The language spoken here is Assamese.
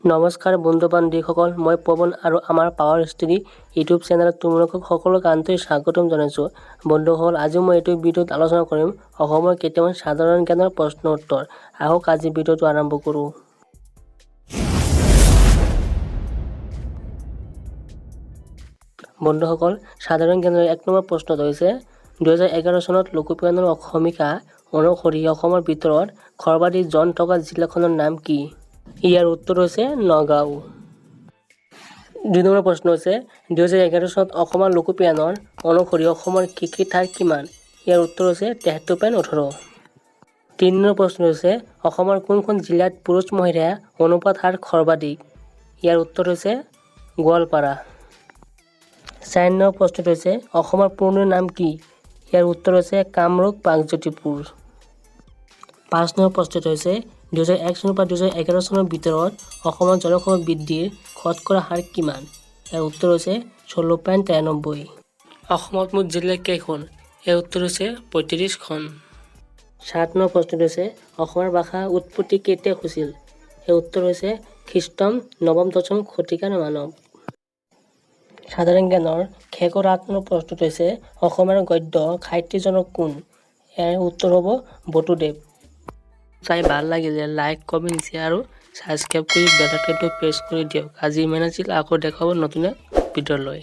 নমস্কাৰ বন্ধু-বান্ধৱীসকল, মই পৱন আৰু আমাৰ পাৱাৰ ষ্টৰী ইউটিউব চেনেলত তোমালোকক সকলোকে আন্তৰিক স্বাগতম জনাইছোঁ। বন্ধুসকল, আজি মই এইটো ভিডিঅ'ত আলোচনা কৰিম অসমৰ কেইটামান সাধাৰণ জ্ঞানৰ প্ৰশ্ন উত্তৰ। আহক আজি ভিডিঅ'টো আৰম্ভ কৰোঁ। বন্ধুসকল, সাধাৰণ জ্ঞানৰ 1 নম্বৰ প্ৰশ্নটো হৈছে 2011 চনত লোকপিয়লৰ সমীক্ষা অনুসৰি অসমৰ ভিতৰত সৰ্বাধিক জন থকা জিলাখনৰ নাম কি? ইয়াৰ উত্তৰ হৈছে নগাঁও। 2 নম্বৰ প্ৰশ্ন হৈছে 2011 চনত অসমৰ লোকপিয়লৰ অনুসৰি অসমৰ কৃষিৰ হাৰ কিমান? ইয়াৰ উত্তৰ হৈছে 73.18। 3 নম্বৰ প্ৰশ্ন হৈছে অসমৰ কোনখন জিলাত পুৰুষ মহিলা অনুপাত হাৰ সৰ্বাধিক? ইয়াৰ উত্তৰ হৈছে গোৱালপাৰা। 4 নম্বৰ প্ৰশ্নটো হৈছে অসমৰ পুৰণি নাম কি? ইয়াৰ উত্তৰ হৈছে কামৰূপ প্ৰাগজ্যোতিপুৰ। 5 নম্বৰ প্ৰশ্নটো হৈছে 2001 চনৰ পৰা 2011 চনৰ ভিতৰত অসমৰ জনসংখ্যা বৃদ্ধিৰ শতকৰা হাৰ কিমান? ইয়াৰ উত্তৰ হৈছে 16.93। অসমত মুঠ জিলা কেইখন? ইয়াৰ উত্তৰ হৈছে 35খন। 7 নম্বৰ প্ৰশ্নটো হৈছে অসমৰ ভাষা উৎপত্তি কেতিয়া হৈছিল? ইয়াৰ উত্তৰ হৈছে খ্ৰীষ্টম 9ম-10ম শতিকাৰ মানৱ। সাধাৰণ জ্ঞানৰ শেষৰ 8 নম্বৰ প্ৰশ্নটো হৈছে অসমৰ গদ্য সাহিত্যজনক কোন? ইয়াৰ উত্তৰ হ'ব বটুদেৱ। চাই ভাল লাগিলে লাইক, কমেণ্ট, শ্বেয়াৰ আৰু ছাবস্ক্ৰাইব কৰি বেল আইকনটো প্ৰেছ কৰি দিয়ক। আজি ইমান আছিল, আকৌ দেখা হ'ব নতুন ভিডিঅ' লৈ।